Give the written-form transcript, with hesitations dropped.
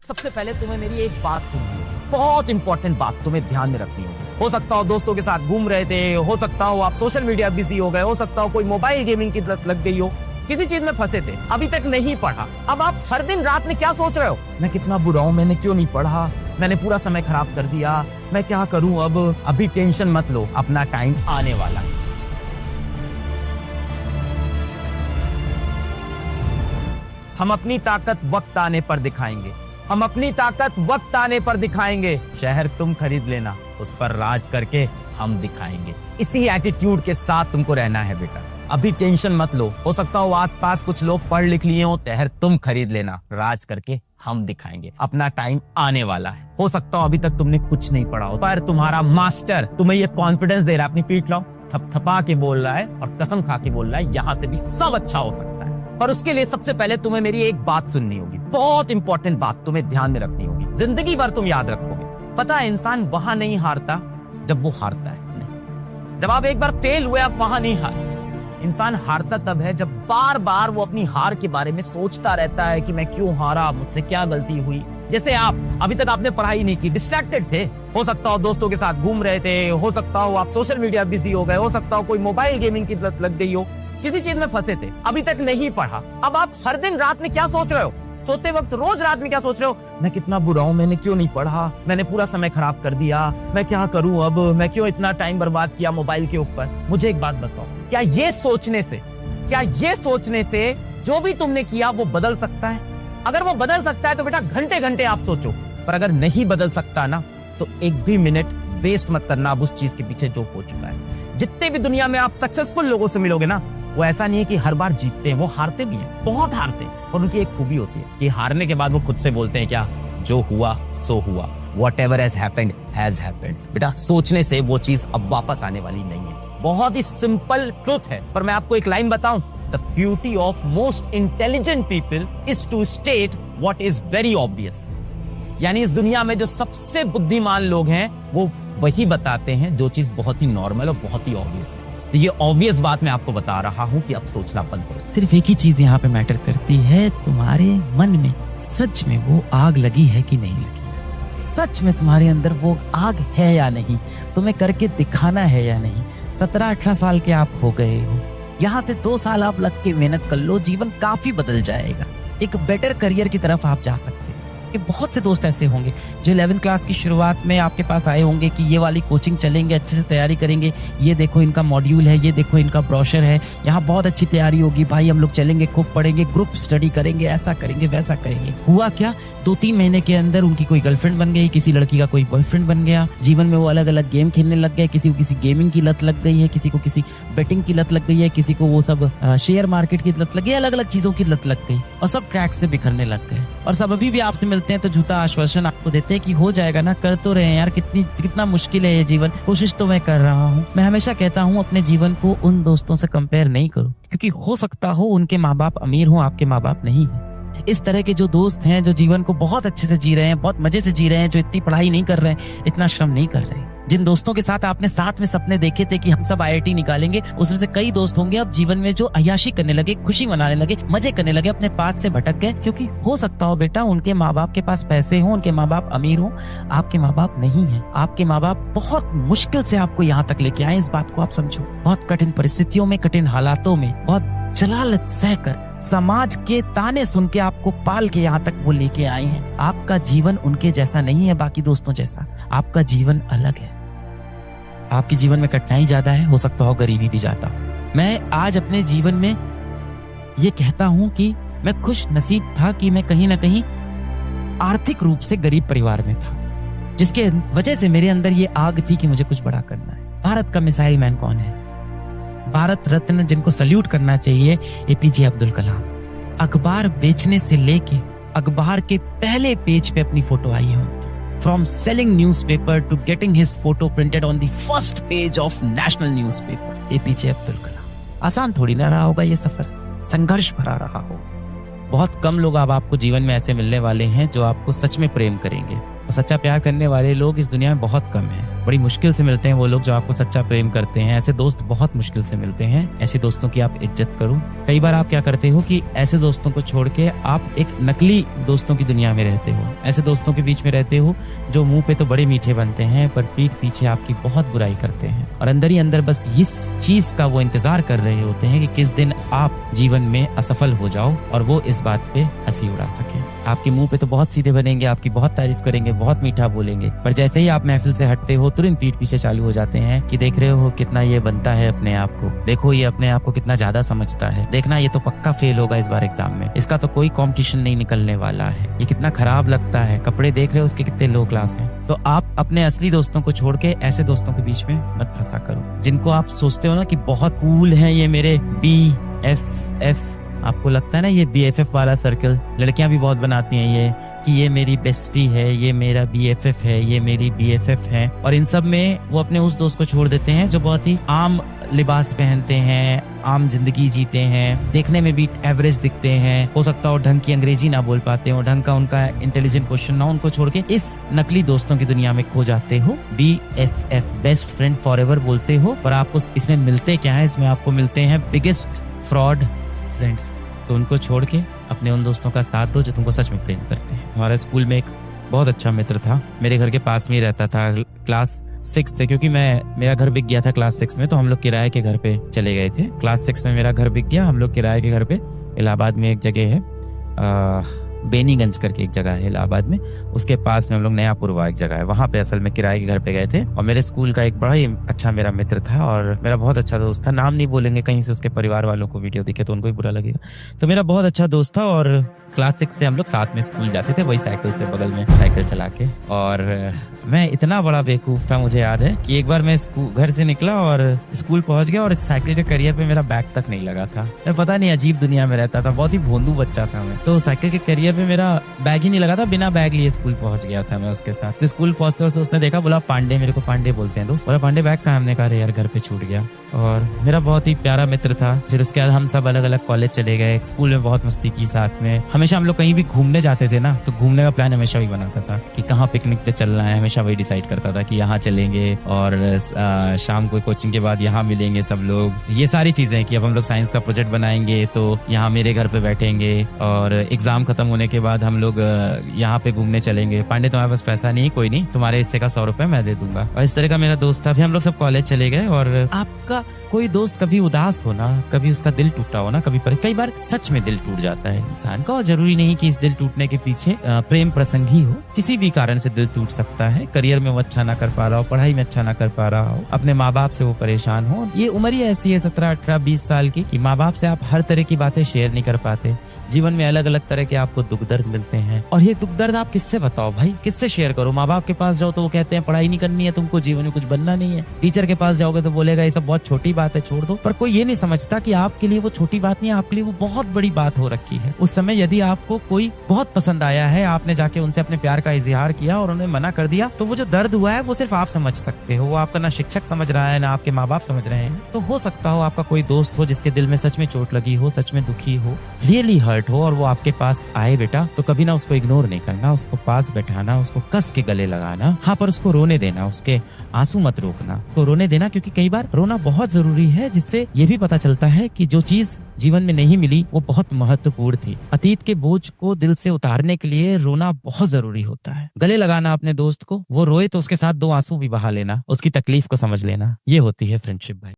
सबसे पहले तुम्हें मेरी एक बात सुननी होगी, बहुत इंपॉर्टेंट बात तुम्हें ध्यान में रखनी होगी। हो सकता हो दोस्तों के साथ घूम रहे थे, हो सकता हो आप सोशल मीडिया बिजी हो गए, हो सकता हो कोई मोबाइल गेमिंग की लत लग गई हो, किसी चीज में फंसे थे, अभी तक नहीं पढ़ा। अब आप हर दिन रात में क्या सोच रहे हो, मैं कितना बुरा हूं, मैंने क्यों नहीं पढ़ा, मैंने पूरा समय खराब कर दिया, मैं क्या करूं अब। अभी टेंशन मत लो, अपना टाइम आने वाला है। हम अपनी ताकत वक्त आने पर दिखाएंगे, हम अपनी ताकत वक्त आने पर दिखाएंगे। शहर तुम खरीद लेना, उस पर राज करके हम दिखाएंगे। इसी एटीट्यूड के साथ तुमको रहना है बेटा। अभी टेंशन मत लो, हो सकता हो आसपास कुछ लोग पढ़ लिख लिए हो, शहर तुम खरीद लेना, राज करके हम दिखाएंगे। अपना टाइम आने वाला है। हो सकता हो अभी तक तुमने कुछ नहीं पढ़ा हो, पर तुम्हारा मास्टर तुम्हें ये कॉन्फिडेंस दे रहा है, अपनी पीठ लाओ, थपथपा के बोल रहा है और कसम खा के बोल रहा है यहाँ से भी सब अच्छा हो सकता है। पर उसके लिए सबसे पहले तुम्हें मेरी एक बात सुननी होगी, बहुत इंपॉर्टेंट बात तुम्हें ध्यान में रखनी होगी, जिंदगी भर तुम याद रखोगे। पता है इंसान वहां नहीं हारता जब वो हारता है, नहीं। जब आप एक बार फेल हुए आप वहां नहीं हारे। इंसान हारता तब है जब बार बार वो अपनी हार के बारे में सोचता रहता है कि मैं क्यों हारा, मुझसे क्या गलती हुई। जैसे आप अभी तक आपने पढ़ाई नहीं की, डिस्ट्रैक्टेड थे, हो सकता हो दोस्तों के साथ घूम रहे थे, हो सकता हो आप सोशल मीडिया बिजी हो गए, हो सकता हो कोई मोबाइल गेमिंग की लत लग गई हो, किसी चीज में फंसे थे, अभी तक नहीं पढ़ा। अब आप हर दिन रात में क्या सोच रहे हो, सोते वक्त रोज रात में क्या सोच रहे हो, मैं कितना बुरा हूं, मैंने क्यों नहीं पढ़ा, मैंने पूरा समय खराब कर दिया, मैं क्या करूं अब, मैं क्यों इतना टाइम बर्बाद किया मोबाइल के ऊपर। मुझे एक बात बताओ, क्या ये सोचने से जो भी तुमने किया वो बदल सकता है? अगर वो बदल सकता है तो बेटा घंटे घंटे आप सोचो, पर अगर नहीं बदल सकता ना तो एक भी मिनट वेस्ट मत करना आप उस चीज के पीछे जो हो चुका है। जितने भी दुनिया में आप सक्सेसफुल लोगों से मिलोगे ना, वो ऐसा नहीं है कि हर बार जीतते हैं, वो हारते भी हैं, बहुत हारते हैं, पर उनकी एक खूबी होती है कि हारने के बाद वो खुद से बोलते हैं क्या, जो हुआ सो हुआ, whatever has happened has happened। बेटा सोचने से वो चीज अब वापस आने वाली नहीं है। बहुत ही सिंपल ट्रुथ है, पर मैं आपको एक लाइन बताऊं, the beauty of most intelligent people is to state what is very obvious. यानी इस दुनिया में जो सबसे बुद्धिमान लोग हैं वो वही बताते हैं जो चीज बहुत ही नॉर्मल और बहुत ही ऑब्वियस है। तो ये ऑब्वियस बात मैं आपको बता रहा हूं कि अब सोचना बंद करो। सिर्फ एक ही चीज यहाँ पे मैटर करती है, तुम्हारे मन में सच में वो आग लगी है कि नहीं लगी, सच में तुम्हारे अंदर वो आग है या नहीं, तुम्हें करके दिखाना है या नहीं। 17-18 साल के आप हो गए हो, यहाँ से 2 साल आप लग के मेहनत कर लो, जीवन काफी बदल जाएगा, एक बेटर करियर की तरफ आप जा सकते हो। बहुत से दोस्त ऐसे होंगे जो 11th क्लास की शुरुआत में आपके पास आए होंगे कि ये वाली कोचिंग चलेंगे, अच्छे से तैयारी करेंगे, ये देखो इनका मॉड्यूल है, ये देखो इनका ब्रोशर है, यहाँ बहुत अच्छी तैयारी होगी भाई, हम लोग चलेंगे, खूब पढ़ेंगे, ग्रुप स्टडी करेंगे, ऐसा करेंगे वैसा करेंगे। हुआ क्या, 2-3 महीने के अंदर उनकी कोई गर्लफ्रेंड बन गई, किसी लड़की का कोई बॉयफ्रेंड बन गया, जीवन में वो अलग अलग गेम खेलने लग गए, किसी को किसी गेमिंग की लत लग गई है, किसी को किसी बेटिंग की लत लग गई है, किसी को वो सब शेयर मार्केट की लत लग गई, अलग अलग चीजों की लत लग गई और सब ट्रैक से बिखरने लग गए। और सब अभी भी आपसे मिलते हैं तो झूठा आश्वासन आपको देते हैं कि हो जाएगा ना, कर तो रहे हैं यार, कितना मुश्किल है ये जीवन, कोशिश तो मैं कर रहा हूँ। मैं हमेशा कहता हूँ अपने जीवन को उन दोस्तों से कंपेयर नहीं करो, क्योंकि हो सकता हो उनके माँ बाप अमीर हो, आपके माँ बाप नहीं है। इस तरह के जो दोस्त हैं जो जीवन को बहुत अच्छे से जी रहे हैं, बहुत मजे से जी रहे हैं, जो इतनी पढ़ाई नहीं कर रहे हैं, इतना श्रम नहीं कर रहे हैं, जिन दोस्तों के साथ आपने साथ में सपने देखे थे कि हम सब IIT निकालेंगे, उसमें से कई दोस्त होंगे अब जीवन में जो अय्याशी करने लगे, खुशी मनाने लगे, मजे करने लगे, अपने पाथ से भटक गए। क्योंकि हो सकता हो बेटा उनके माँ बाप के पास पैसे हो, उनके माँ बाप अमीर हो, आपके माँ बाप नहीं है। आपके माँ बाप बहुत मुश्किल से आपको यहाँ तक लेके आए, इस बात को आप समझो। बहुत कठिन परिस्थितियों में, कठिन हालातों में, बहुत जलालत सहकर, समाज के ताने सुन के आपको पाल के यहाँ तक वो लेके आए हैं। आपका जीवन उनके जैसा नहीं है, बाकी दोस्तों जैसा। आपका जीवन अलग है। आपके जीवन में कठिनाई ज्यादा है, हो सकता हो गरीबी भी ज्यादा। मैं आज अपने जीवन में ये कहता हूँ कि मैं खुश नसीब था कि मैं कहीं ना कहीं आर्थिक रूप से गरीब परिवार में था, जिसके वजह से मेरे अंदर ये आग थी कि मुझे कुछ बड़ा करना है। भारत का मिसाइल मैन कौन है? भारत रत्न जिनको सल्यूट करना चाहिए, APJ अब्दुल कलाम। अखबार बेचने से लेके अखबार के पहले पेज पे अपनी फोटो आई है। From selling newspaper to getting his photo printed on the first page of national newspaper, APJ Abdul Kalam. आसान थोड़ी ना रहा होगा ये सफर, संघर्ष भरा रहा हो। बहुत कम लोग अब आपको जीवन में ऐसे मिलने वाले हैं जो आपको सच में प्रेम करेंगे, और सच्चा प्यार करने वाले लोग इस दुनिया में बहुत कम हैं। बड़ी मुश्किल से मिलते हैं वो लोग जो आपको सच्चा प्रेम करते हैं। ऐसे दोस्त बहुत मुश्किल से मिलते हैं। ऐसे दोस्तों की आप इज्जत करो। कई बार आप क्या करते हो कि ऐसे दोस्तों को छोड़ के आप एक नकली दोस्तों की दुनिया में रहते हो। ऐसे दोस्तों के बीच में रहते हो जो मुंह पे तो बड़े मीठे बनते हैं पर पीठ पीछे आपकी बहुत बुराई करते हैं, और अंदर ही अंदर बस इस चीज का वो इंतजार कर रहे होते हैं कि किस दिन आप जीवन में असफल हो जाओ और वो इस बात पे हंसी उड़ा सके। आपके मुंह पे तो बहुत सीधे बनेंगे, आपकी बहुत तारीफ करेंगे, बहुत मीठा बोलेंगे, पर जैसे ही आप महफिल से हटते हो तुरंत पीठ पीछे चालू हो जाते हैं कि देख रहे हो कितना ये बनता है अपने आप को, देखो ये अपने आप को कितना ज्यादा समझता है, देखना ये तो पक्का फेल होगा इस बार एग्जाम में, इसका तो कोई कंपटीशन नहीं निकलने वाला है, ये कितना खराब लगता है, कपड़े देख रहे हो उसके कितने लो क्लास हैं। तो आप अपने असली दोस्तों को छोड़ के ऐसे दोस्तों के बीच में मत फंसा करो जिनको आप सोचते हो ना कि बहुत कूल हैं ये मेरे BFF। आपको लगता है ना ये BFF वाला सर्कल लड़कियां भी बहुत बनाती हैं ये कि ये मेरी बेस्टी है, ये मेरा BFF है, ये मेरी BFF है, और इन सब में वो अपने उस दोस्त को छोड़ देते हैं जो बहुत ही आम लिबास पहनते हैं, आम जिंदगी जीते हैं, देखने में भी एवरेज दिखते हैं, हो सकता हो ढंग की अंग्रेजी ना बोल पाते हो, ढंग का उनका इंटेलिजेंट क्वेश्चन ना, उनको छोड़ के इस नकली दोस्तों की दुनिया में खो जाते हो। BFF बेस्ट फ्रेंड फॉरएवर बोलते हो, पर आपको इसमें मिलते क्या है? इसमें आपको मिलते हैं बिगेस्ट फ्रॉड फ्रेंड्स। तो उनको छोड़ के अपने उन दोस्तों का साथ दो जो तुमको सच में प्रेम करते हैं। हमारे स्कूल में एक बहुत अच्छा मित्र था, मेरे घर के पास में ही रहता था, क्लास 6 से, क्योंकि मेरा घर बिक गया था क्लास 6 में, तो हम लोग किराए के घर पे चले गए थे। क्लास 6 में मेरा घर बिक गया, हम लोग किराए के घर पे, इलाहाबाद में एक जगह है बेनीगंज करके एक जगह है इलाहाबाद में, उसके पास में हम लोग नयापुरवा एक जगह है, वहां पे असल में किराए के घर पे गए थे। और मेरे स्कूल का एक बड़ा ही अच्छा मेरा मित्र था और मेरा बहुत अच्छा दोस्त था, नाम नहीं बोलेंगे कहीं से उसके परिवार वालों को वीडियो दिखे तो उनको भी बुरा लगेगा। तो मेरा बहुत अच्छा दोस्त था और क्लास 6 से हम लोग साथ में स्कूल जाते थे, वही साइकिल से बगल में साइकिल चला के। और मैं इतना बड़ा बेवकूफ था, मुझे याद है कि एक बार मैं घर से निकला और स्कूल पहुंच गया और इस साइकिल के करियर पे मेरा बैग तक नहीं लगा था। मैं पता नहीं अजीब दुनिया में रहता था, बहुत ही भोंदू बच्चा था मैं। तो साइकिल के करियर पे मेरा बैग ही नहीं लगा था, बिना बैग लिए स्कूल पहुंच गया था मैं उसके साथ। तो स्कूल पहुंचते वक्त उसने देखा, बोला पांडे, मेरे को पांडे बोलते हैं दोस्त, बोला पांडे बैग कहाँ? हमने कहा यार घर पे छूट गया। और मेरा बहुत ही प्यारा मित्र था। फिर उसके बाद हम सब अलग अलग कॉलेज चले गए, स्कूल में बहुत मस्ती की साथ में। हमेशा हम लोग कहीं भी घूमने जाते थे ना, तो घूमने का प्लान हमेशा वही बनाता था कि कहाँ पिकनिक पे चलना है, हमेशा वही डिसाइड करता था कि यहाँ चलेंगे और शाम को कोचिंग के बाद यहाँ मिलेंगे सब लोग। ये सारी चीजें कि अब हम लोग साइंस का प्रोजेक्ट बनाएंगे तो यहाँ मेरे घर पे बैठेंगे और एग्जाम खत्म होने के बाद हम लोग यहाँ पे घूमने चलेंगे। पांडे तुम्हारे पास पैसा नहीं, कोई नहीं, तुम्हारे हिस्से का 100 रुपए मैं दे दूंगा। और इस तरह का मेरा दोस्त था। फिर हम लोग सब कॉलेज चले गए। और आपका कोई दोस्त कभी उदास हो ना, कभी उसका दिल टूटा हो ना, कई बार सच में दिल टूट जाता है इंसान का। और जरूरी नहीं कि इस दिल टूटने के पीछे प्रेम प्रसंग ही हो, किसी भी कारण से दिल टूट सकता है। करियर में वो अच्छा ना कर पा रहा हो, पढ़ाई में अच्छा ना कर पा रहा हो, अपने माँ बाप से वो परेशान हो। ये उम्र ही ऐसी है 17, 18, 20 साल की कि माँ बाप से आप हर तरह की बातें शेयर नहीं कर पाते। जीवन में अलग अलग तरह के आपको दुख दर्द मिलते हैं और ये दुख दर्द आप किससे बताओ भाई, किससे शेयर करो? माँ बाप के पास जाओ तो वो कहते हैं पढ़ाई नहीं करनी है तुमको, जीवन में कुछ बनना नहीं है। टीचर के पास जाओगे तो बोलेगा ये सब बहुत छोटी बात है, छोड़ दो। पर कोई ये नहीं समझता कि आपके लिए वो छोटी बात नहीं है, आपके लिए वो बहुत बड़ी बात हो रखी है। उस समय यदि आपको कोई बहुत पसंद आया है, आपने जाके उनसे अपने प्यार का इजहार किया और उन्हें मना कर दिया, तो वो जो दर्द हुआ है वो सिर्फ आप समझ सकते हो। वो आपका ना शिक्षक समझ रहा है, ना आपके माँ बाप समझ रहे हैं। तो हो सकता हो आपका कोई दोस्त हो जिसके दिल में सच में चोट लगी हो, सच में दुखी हो, रियली हर्ट हो, और वो आपके पास आए बेटा, तो कभी ना उसको इग्नोर नहीं करना, उसको पास बैठाना, उसको कस के गले लगाना। हाँ, पर उसको रोने देना, उसके आंसू मत रोकना, उसको रोने देना, क्योंकि कई बार रोना बहुत जरूरी है, जिससे ये भी पता चलता है कि जो चीज जीवन में नहीं मिली वो बहुत महत्वपूर्ण थी। अतीत के बोझ को दिल से उतारने के लिए रोना बहुत जरूरी होता है। गले लगाना अपने दोस्त को, वो रोए तो उसके साथ 2 आंसू भी बहा लेना, उसकी तकलीफ को समझ लेना। ये होती है फ्रेंडशिप भाई।